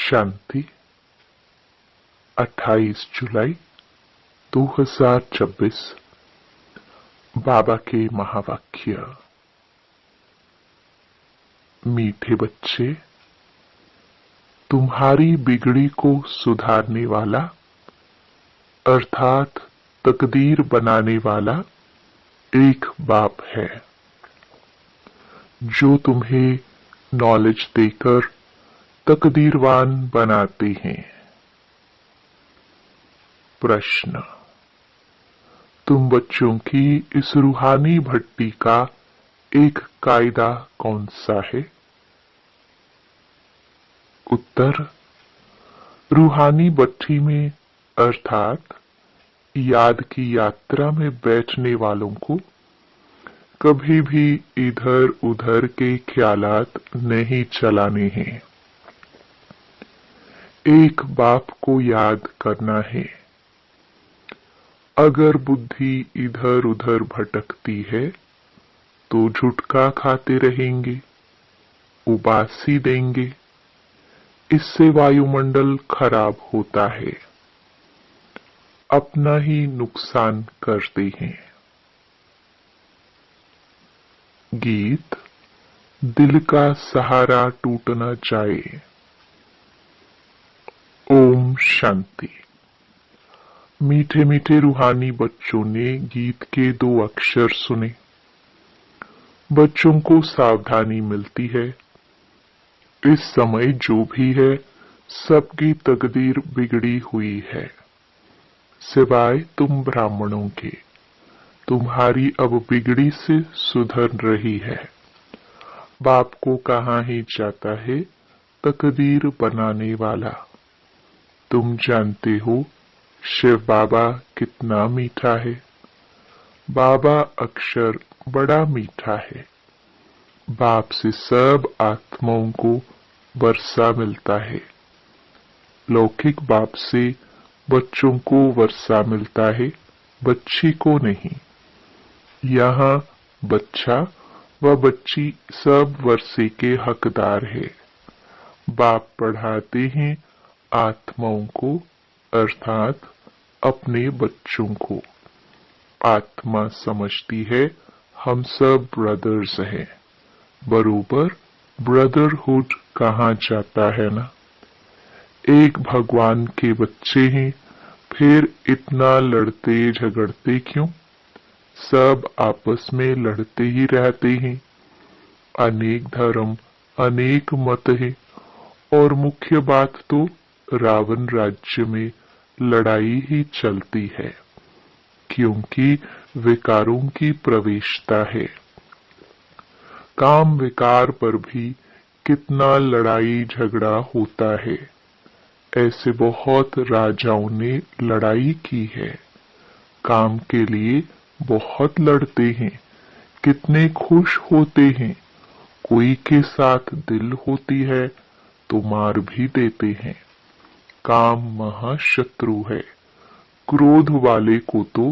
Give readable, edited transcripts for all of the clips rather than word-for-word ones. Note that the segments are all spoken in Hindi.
शांति 28 जुलाई 2026। बाबा के महावाक्य। मीठे बच्चे, तुम्हारी बिगड़ी को सुधारने वाला अर्थात तकदीर बनाने वाला एक बाप है, जो तुम्हें नॉलेज देकर तकदीरवान बनाते हैं। प्रश्न: तुम बच्चों की इस रूहानी भट्टी का एक कायदा कौन सा है? उत्तर: रूहानी भट्टी में अर्थात याद की यात्रा में बैठने वालों को कभी भी इधर उधर के ख्यालात नहीं चलाने हैं। एक बाप को याद करना है। अगर बुद्धि इधर उधर भटकती है तो झुटका खाते रहेंगे, उबासी देंगे। इससे वायुमंडल खराब होता है, अपना ही नुकसान करते हैं। गीत: दिल का सहारा टूट न जाए। ओम शांति। मीठे मीठे रूहानी बच्चों ने गीत के 2 अक्षर सुने। बच्चों को सावधानी मिलती है। इस समय जो भी है, सबकी तकदीर बिगड़ी हुई है, सिवाय तुम ब्राह्मणों के। तुम्हारी अब बिगड़ी से सुधर रही है। बाप को कहाँ ही जाता है तकदीर बनाने वाला। तुम जानते हो शिव बाबा कितना मीठा है। बाबा अक्षर बड़ा मीठा है। बाप से सब आत्माओं को वर्षा मिलता है। लौकिक बाप से बच्चों को वर्षा मिलता है, बच्ची को नहीं। यहाँ बच्चा व बच्ची सब वर्षे के हकदार है। बाप पढ़ाते हैं आत्माओं को, अर्थात अपने बच्चों को। आत्मा समझती है हम सब ब्रदर्स हैं। बरोबर ब्रदरहुड कहाँ जाता है ना। एक भगवान के बच्चे हैं, फिर इतना लड़ते झगड़ते क्यों? सब आपस में लड़ते ही रहते हैं। अनेक धर्म, अनेक मत है, और मुख्य बात तो रावण राज्य में लड़ाई ही चलती है, क्योंकि विकारों की प्रवेशता है। काम विकार पर भी कितना लड़ाई झगड़ा होता है। ऐसे बहुत राजाओं ने लड़ाई की है। काम के लिए बहुत लड़ते हैं, कितने खुश होते हैं। कोई के साथ दिल होती है तो मार भी देते हैं। काम महाशत्रु है। क्रोध वाले को तो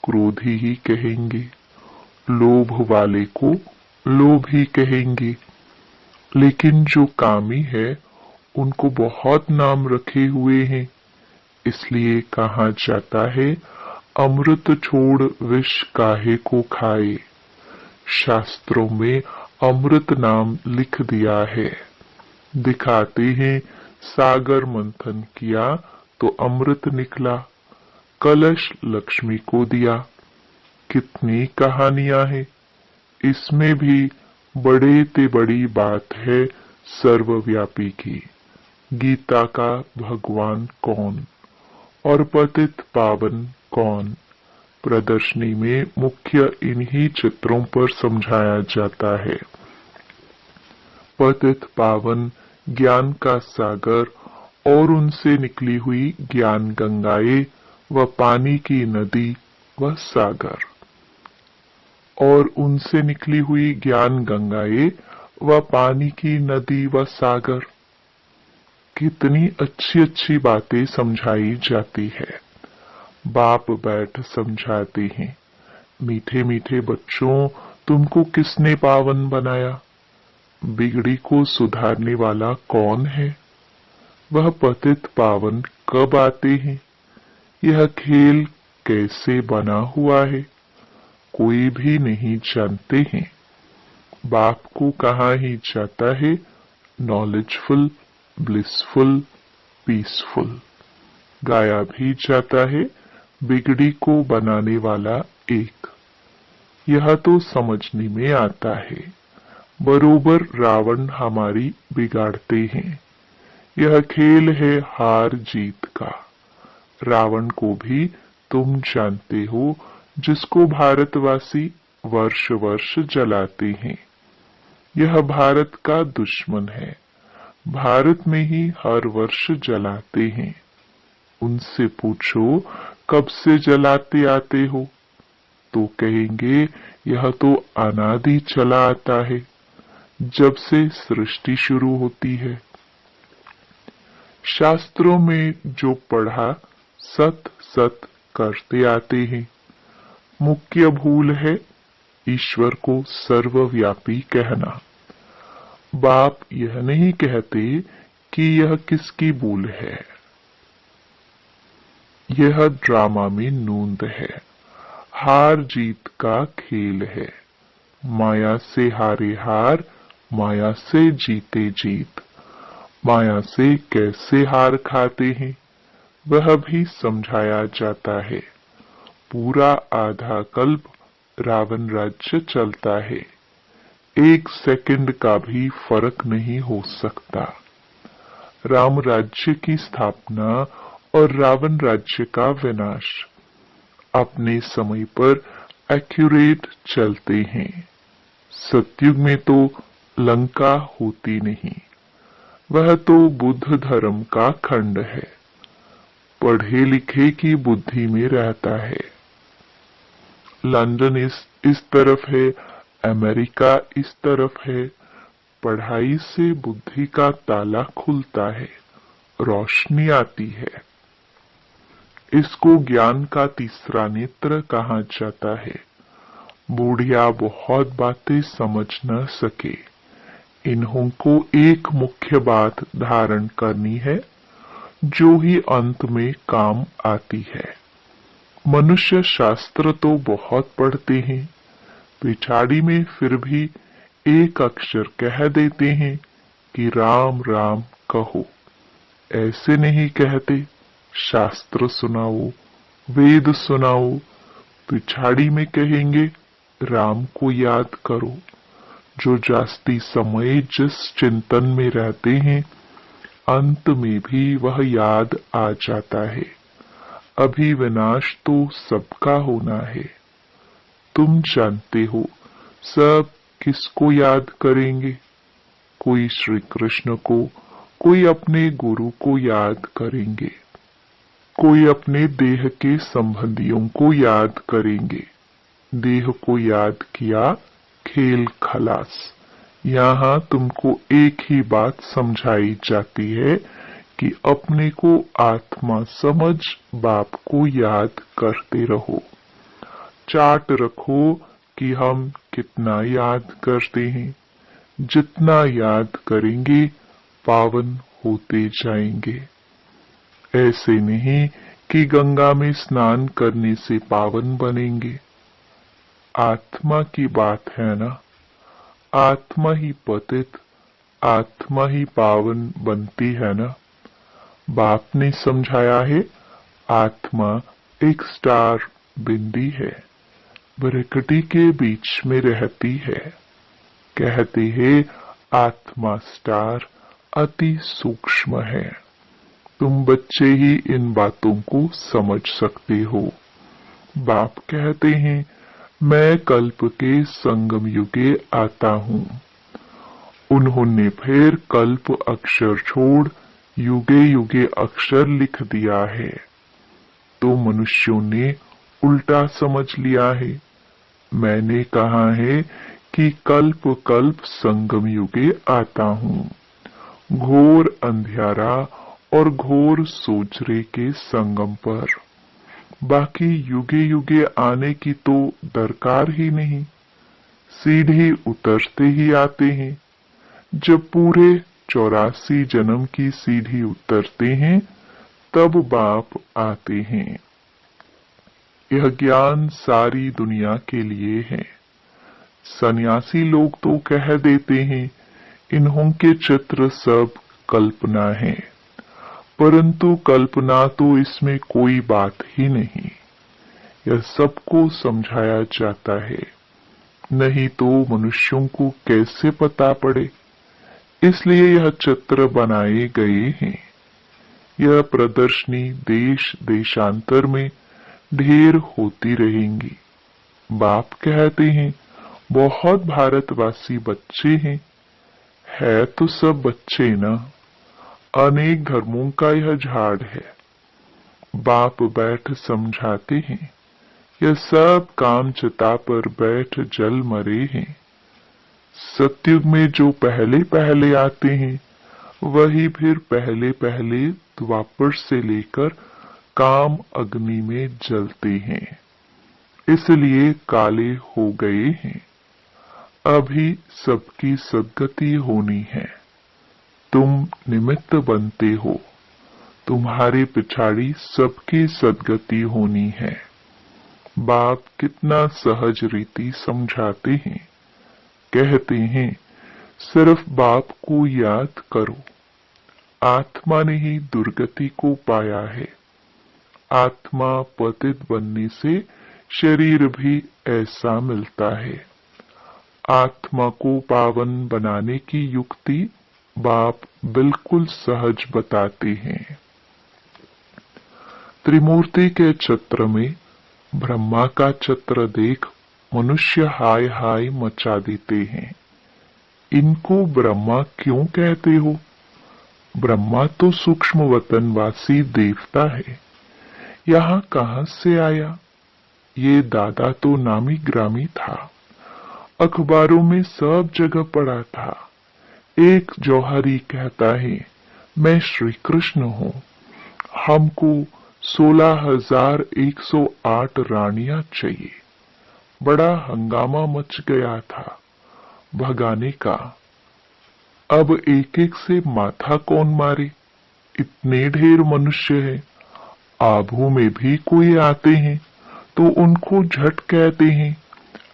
क्रोधी ही कहेंगे, लोभ वाले को लोभी कहेंगे। लेकिन जो कामी है उनको बहुत नाम रखे हुए हैं। इसलिए कहा जाता है अमृत छोड़ विष काहे को खाए। शास्त्रों में अमृत नाम लिख दिया है। दिखाते हैं सागर मंथन किया तो अमृत निकला, कलश लक्ष्मी को दिया। कितनी कहानियां हैं। इसमें भी बड़े ते बड़ी बात है सर्वव्यापी की। गीता का भगवान कौन और पतित पावन कौन? प्रदर्शनी में मुख्य इन्हीं चित्रों पर समझाया जाता है। पतित पावन ज्ञान का सागर और उनसे निकली हुई ज्ञान गंगाएं व पानी की नदी व सागर, और उनसे निकली हुई ज्ञान गंगाएं व पानी की नदी व सागर। कितनी अच्छी अच्छी बातें समझाई जाती है। बाप बैठ समझाते हैं, मीठे मीठे बच्चों, तुमको किसने पावन बनाया? बिगड़ी को सुधारने वाला कौन है? वह पतित पावन कब आते हैं? यह खेल कैसे बना हुआ है? कोई भी नहीं जानते हैं। बाप को कहा ही जाता है नॉलेजफुल, ब्लिसफुल, पीसफुल। गाया भी जाता है बिगड़ी को बनाने वाला एक। यह तो समझने में आता है। बरोबर रावण हमारी बिगाड़ते हैं। यह खेल है हार जीत का। रावण को भी तुम जानते हो, जिसको भारतवासी वर्ष वर्ष जलाते हैं। यह भारत का दुश्मन है। भारत में ही हर वर्ष जलाते हैं। उनसे पूछो कब से जलाते आते हो, तो कहेंगे यह तो अनादि चला आता है, जब से सृष्टि शुरू होती है। शास्त्रों में जो पढ़ा सत सत करते आते हैं। मुख्य भूल है ईश्वर को सर्वव्यापी कहना। बाप यह नहीं कहते कि यह किसकी भूल है। यह ड्रामा में नूंद है। हार जीत का खेल है। माया से हारे हार, माया से जीते जीत। माया से कैसे हार खाते हैं, वह भी समझाया जाता है। पूरा आधा कल्प रावण राज्य चलता है। 1 सेकंड का भी फर्क नहीं हो सकता। राम राज्य की स्थापना और रावण राज्य का विनाश अपने समय पर एक्यूरेट चलते हैं। सतयुग में तो लंका होती नहीं। वह तो बुद्ध धर्म का खंड है। पढ़े लिखे की बुद्धि में रहता है। लंदन इस तरफ है, अमेरिका इस तरफ है। पढ़ाई से बुद्धि का ताला खुलता है, रोशनी आती है। इसको ज्ञान का तीसरा नेत्र कहा जाता है। बूढ़िया बहुत बातें समझ न सके। इन्हों को एक मुख्य बात धारण करनी है, जो ही अंत में काम आती है। मनुष्य शास्त्र तो बहुत पढ़ते हैं, पिछाड़ी में फिर भी एक अक्षर कह देते हैं कि राम राम कहो। ऐसे नहीं कहते। शास्त्र सुनाओ, वेद सुनाओ, पिछाड़ी में कहेंगे राम को याद करो। जो जास्ती समय जिस चिंतन में रहते हैं, अंत में भी वह याद आ जाता है। अभी विनाश तो सबका होना है। तुम जानते हो सब किसको याद करेंगे? कोई श्री कृष्ण को, कोई अपने गुरु को याद करेंगे, कोई अपने देह के संबंधियों को याद करेंगे। देह को याद किया, खेल खलास। यहाँ तुमको एक ही बात समझाई जाती है कि अपने को आत्मा समझ बाप को याद करते रहो। चार्ट रखो कि हम कितना याद करते हैं। जितना याद करेंगे पावन होते जाएंगे। ऐसे नहीं कि गंगा में स्नान करने से पावन बनेंगे। आत्मा की बात है ना। आत्मा ही पतित, आत्मा ही पावन बनती है ना। बाप ने समझाया है आत्मा एक स्टार बिंदी है, प्रकृति के बीच में रहती है। कहते हैं आत्मा स्टार अति सूक्ष्म है। तुम बच्चे ही इन बातों को समझ सकते हो। बाप कहते हैं मैं कल्प के संगम युगे आता हूँ। उन्होंने फिर कल्प अक्षर छोड़ युगे युगे अक्षर लिख दिया है, तो मनुष्यों ने उल्टा समझ लिया है। मैंने कहा है कि कल्प कल्प संगम युगे आता हूँ। घोर अंधियारा और घोर सोचरे के संगम पर। बाकी युगे युगे आने की तो दरकार ही नहीं। सीढ़ी उतरते ही आते हैं। जब पूरे 84 जन्म की सीढ़ी उतरते हैं तब बाप आते हैं। यह ज्ञान सारी दुनिया के लिए है। सन्यासी लोग तो कह देते हैं इन्हों के चित्र सब कल्पना है, परंतु कल्पना तो इसमें कोई बात ही नहीं। यह सबको समझाया जाता है, नहीं तो मनुष्यों को कैसे पता पड़े, इसलिए यह चित्र बनाए गए हैं। यह प्रदर्शनी देश देशांतर में ढेर होती रहेंगी। बाप कहते हैं बहुत भारतवासी बच्चे हैं, है तो सब बच्चे ना। अनेक धर्मों का यह झाड़ है। बाप बैठ समझाते हैं यह सब काम चिता पर बैठ जल मरे हैं। सतयुग में जो पहले पहले आते हैं वही फिर पहले पहले द्वापर से लेकर काम अग्नि में जलते हैं, इसलिए काले हो गए हैं। अभी सबकी सद्गति होनी है। तुम निमित्त बनते हो, तुम्हारे पिछाड़ी सबकी सद्गति होनी है। बाप कितना सहज रीति समझाते हैं। कहते हैं सिर्फ बाप को याद करो। आत्मा ने ही दुर्गति को पाया है। आत्मा पतित बनने से शरीर भी ऐसा मिलता है। आत्मा को पावन बनाने की युक्ति बाप बिल्कुल सहज बताते हैं। त्रिमूर्ति के चित्र में ब्रह्मा का चित्र देख मनुष्य हाय हाय मचा देते हैं। इनको ब्रह्मा क्यों कहते हो? ब्रह्मा तो सूक्ष्म वतनवासी देवता है। यहाँ कहाँ से आया? ये दादा तो नामी ग्रामी था, अखबारों में सब जगह पड़ा था। एक जौहरी कहता है मैं श्री कृष्ण हूँ, हमको 16,108 रानियां चाहिए। बड़ा हंगामा मच गया था भगाने का। अब एक एक से माथा कौन मारे, इतने ढेर मनुष्य है। आभू में भी कोई आते हैं तो उनको झट कहते हैं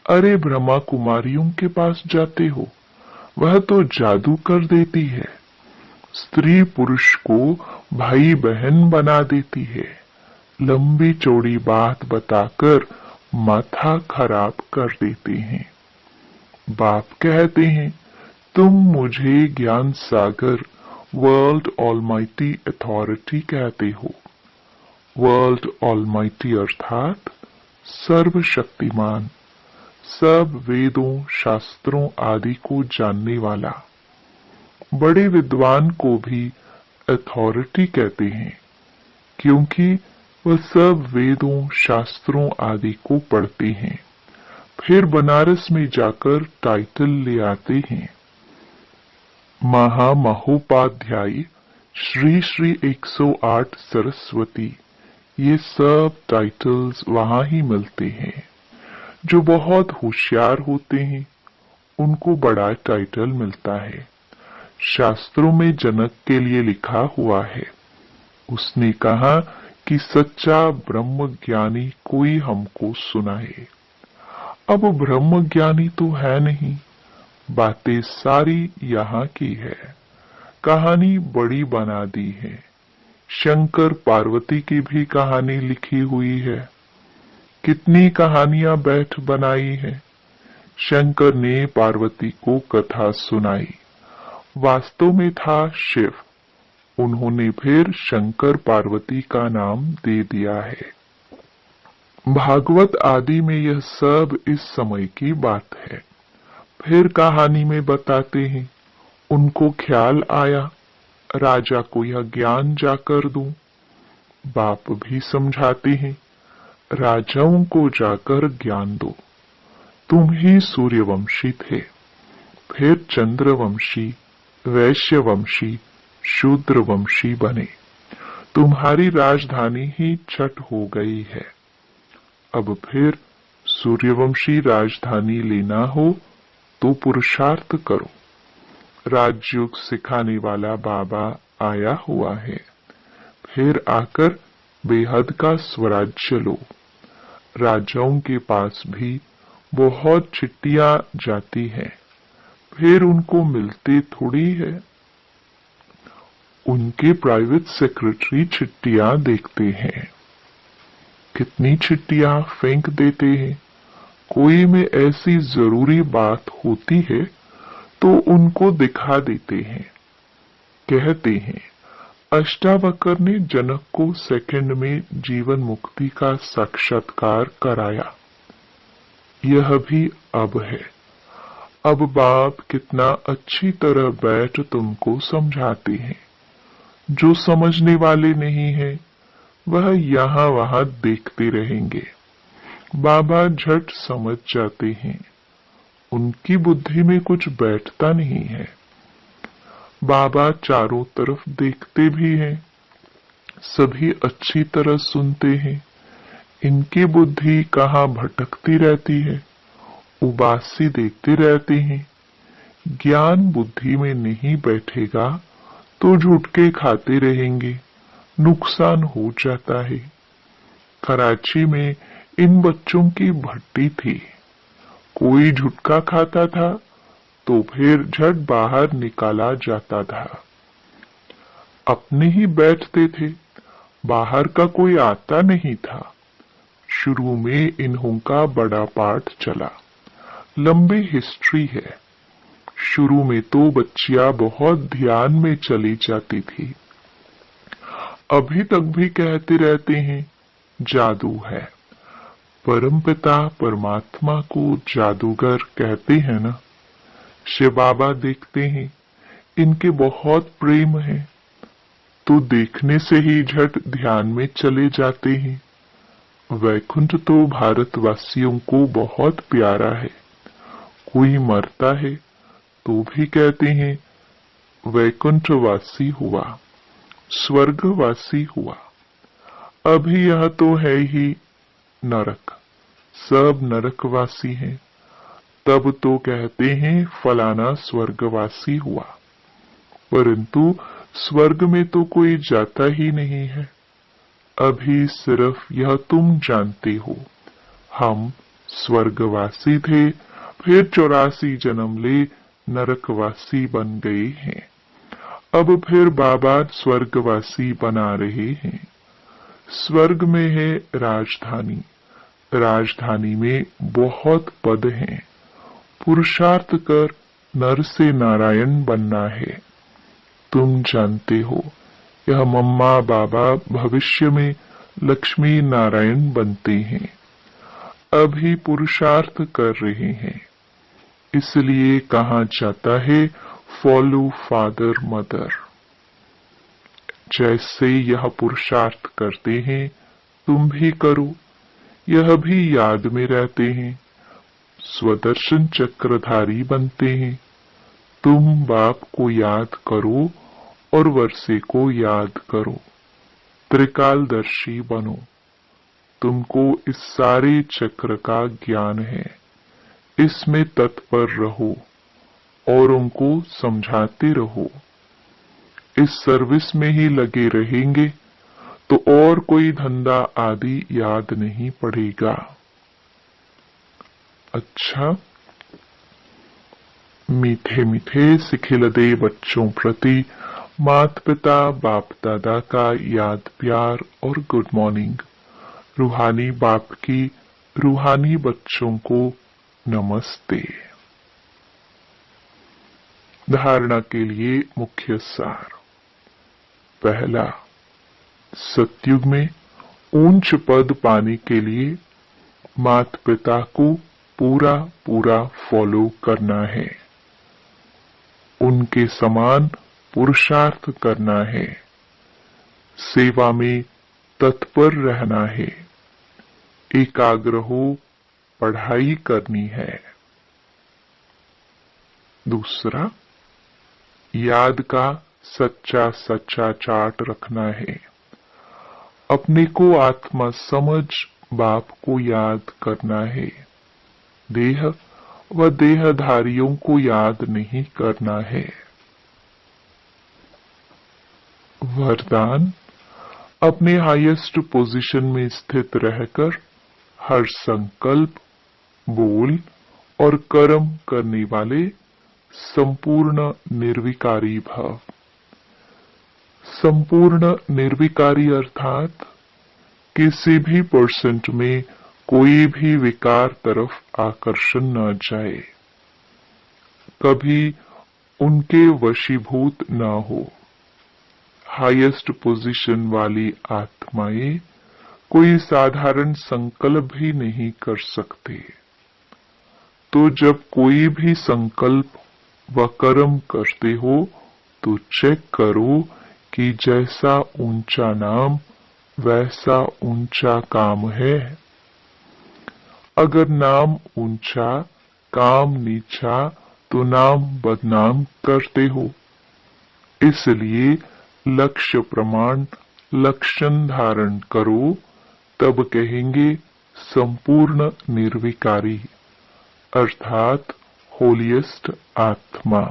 अरे ब्रह्मा कुमारियों के पास जाते हो, वह तो जादू कर देती है, स्त्री पुरुष को भाई बहन बना देती है। लंबी चौड़ी बात बताकर माथा खराब कर देते हैं। बाप कहते हैं तुम मुझे ज्ञान सागर वर्ल्ड ऑलमाइटी अथॉरिटी कहते हो। वर्ल्ड ऑलमाइटी अर्थात सर्वशक्तिमान, सब वेदों शास्त्रों आदि को जानने वाला। बड़े विद्वान को भी अथॉरिटी कहते हैं, क्योंकि वह सब वेदों शास्त्रों आदि को पढ़ते हैं, फिर बनारस में जाकर टाइटल ले आते हैं। महामहोपाध्याय श्री श्री 108 सरस्वती, ये सब टाइटल्स वहां ही मिलते हैं। जो बहुत होशियार होते हैं उनको बड़ा टाइटल मिलता है। शास्त्रों में जनक के लिए लिखा हुआ है, उसने कहा कि सच्चा ब्रह्म ज्ञानी कोई हमको सुनाए। अब ब्रह्म ज्ञानी तो है नहीं, बातें सारी यहाँ की है, कहानी बड़ी बना दी है। शंकर पार्वती की भी कहानी लिखी हुई है। कितनी कहानियां बैठ बनाई है। शंकर ने पार्वती को कथा सुनाई, वास्तव में था शिव, उन्होंने फिर शंकर पार्वती का नाम दे दिया है। भागवत आदि में यह सब इस समय की बात है। फिर कहानी में बताते हैं उनको ख्याल आया राजा को यह ज्ञान जाकर दूं। बाप भी समझाते हैं राजाओं को जाकर ज्ञान दो। तुम ही सूर्यवंशी थे, फिर चंद्रवंशी, वैश्यवंशी, शूद्रवंशी बने। तुम्हारी राजधानी ही छठ हो गई है। अब फिर सूर्यवंशी राजधानी लेना हो तो पुरुषार्थ करो। राजयोग सिखाने वाला बाबा आया हुआ है। फिर आकर बेहद का स्वराज्य लो। राजाओं के पास भी बहुत चिट्ठियां जाती हैं, फिर उनको मिलते थोड़ी है। उनके प्राइवेट सेक्रेटरी चिट्ठियां देखते हैं, कितनी चिट्ठियां फेंक देते हैं। कोई में ऐसी जरूरी बात होती है तो उनको दिखा देते हैं। कहते हैं अष्टावक्र ने जनक को सेकंड में जीवन मुक्ति का साक्षात्कार कराया। यह भी अब है। अब बाप कितना अच्छी तरह बैठ तुमको समझाते हैं। जो समझने वाले नहीं है वह यहाँ वहां देखते रहेंगे। बाबा झट समझ जाते हैं। उनकी बुद्धि में कुछ बैठता नहीं है। बाबा चारों तरफ देखते भी हैं, सभी अच्छी तरह सुनते हैं। इनकी बुद्धि कहाँ भटकती रहती है, उबासी देखते रहते हैं। ज्ञान बुद्धि में नहीं बैठेगा तो झुटके खाते रहेंगे, नुकसान हो जाता है। कराची में इन बच्चों की भट्टी थी। कोई झुटका खाता था तो फिर झट बाहर निकाला जाता था। अपने ही बैठते थे, बाहर का कोई आता नहीं था। शुरू में इन्हों का बड़ा पाठ चला, लंबी हिस्ट्री है। शुरू में तो बच्चियां बहुत ध्यान में चली जाती थी। अभी तक भी कहते रहते हैं जादू है। परमपिता परमात्मा को जादूगर कहते हैं ना। शिव बाबा देखते हैं इनके बहुत प्रेम है तो देखने से ही झट ध्यान में चले जाते हैं। वैकुंठ तो भारतवासियों को बहुत प्यारा है। कोई मरता है तो भी कहते हैं वैकुंठवासी हुआ, स्वर्गवासी हुआ। अभी यह तो है ही नरक, सब नरकवासी हैं। तब तो कहते हैं फलाना स्वर्गवासी हुआ, परंतु स्वर्ग में तो कोई जाता ही नहीं है। अभी सिर्फ यह तुम जानते हो, हम स्वर्गवासी थे, फिर 84 जन्म ले नरकवासी बन गए हैं। अब फिर बाबा स्वर्गवासी बना रहे हैं। स्वर्ग में है राजधानी, राजधानी में बहुत पद हैं। पुरुषार्थ कर नर से नारायण बनना है। तुम जानते हो यह मम्मा बाबा भविष्य में लक्ष्मी नारायण बनते हैं। अभी पुरुषार्थ कर रहे हैं, इसलिए कहा जाता है फॉलो फादर मदर। जैसे यह पुरुषार्थ करते हैं तुम भी करो, यह भी याद में रहते हैं। स्वदर्शन चक्रधारी बनते हैं। तुम बाप को याद करो और वर्षे को याद करो, त्रिकालदर्शी बनो। तुमको इस सारे चक्र का ज्ञान है, इसमें तत्पर रहो और उनको समझाते रहो। इस सर्विस में ही लगे रहेंगे तो और कोई धंधा आदि याद नहीं पड़ेगा। अच्छा, मीठे मीठे सिखिलदे बच्चों प्रति माता पिता बाप दादा का याद प्यार और गुड मॉर्निंग। रूहानी बाप की रूहानी बच्चों को नमस्ते। धारणा के लिए मुख्य सार। पहला, सतयुग में ऊंच पद पाने के लिए माता पिता को पूरा पूरा फॉलो करना है। उनके समान पुरुषार्थ करना है। सेवा में तत्पर रहना है। एकाग्र हो पढ़ाई करनी है। दूसरा, याद का सच्चा सच्चा चार्ट रखना है। अपने को आत्मा समझ बाप को याद करना है। देह व देहधारियों को याद नहीं करना है। वरदान, अपने हाईएस्ट पोजीशन में स्थित रहकर हर संकल्प, बोल और कर्म करने वाले संपूर्ण निर्विकारी भाव। संपूर्ण निर्विकारी अर्थात किसी भी परसेंट में कोई भी विकार तरफ आकर्षण न जाए, कभी उनके वशीभूत न हो। हाईएस्ट पोजीशन वाली आत्माएं कोई साधारण संकल्प भी नहीं कर सकते। तो जब कोई भी संकल्प व कर्म करते हो तो चेक करो कि जैसा ऊंचा नाम वैसा ऊंचा काम है। अगर नाम ऊंचा, काम नीचा तो नाम बदनाम करते हो। इसलिए लक्ष्य प्रमाण लक्षण धारण करो, तब कहेंगे संपूर्ण निर्विकारी अर्थात होलिएस्ट आत्मा।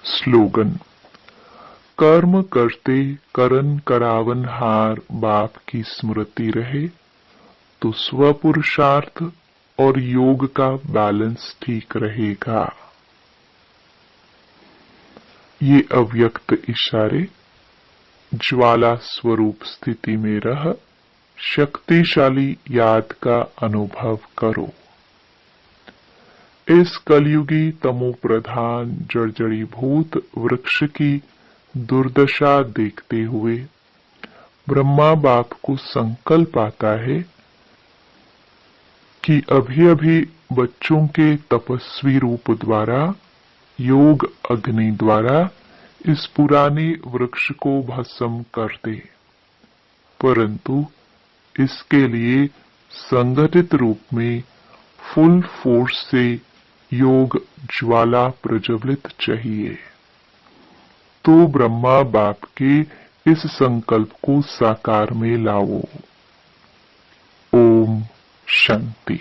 स्लोगन, कर्म करते करन करावन हार बाप की स्मृति रहे तो स्वपुरुषार्थ और योग का बैलेंस ठीक रहेगा। ये अव्यक्त इशारे ज्वाला स्वरूप स्थिति में रह शक्तिशाली याद का अनुभव करो। इस कलयुगी तमो प्रधान जर्जरीभूत वृक्ष की दुर्दशा देखते हुए ब्रह्मा बाप को संकल्प आता है कि अभी अभी बच्चों के तपस्वी रूप द्वारा, योग अग्नि द्वारा इस पुराने वृक्ष को भस्म कर दे, परंतु इसके लिए संगठित रूप में फुल फोर्स से योग ज्वाला प्रज्वलित चाहिए। तो ब्रह्मा बाप के इस संकल्प को साकार में लाओ। ओम शांति।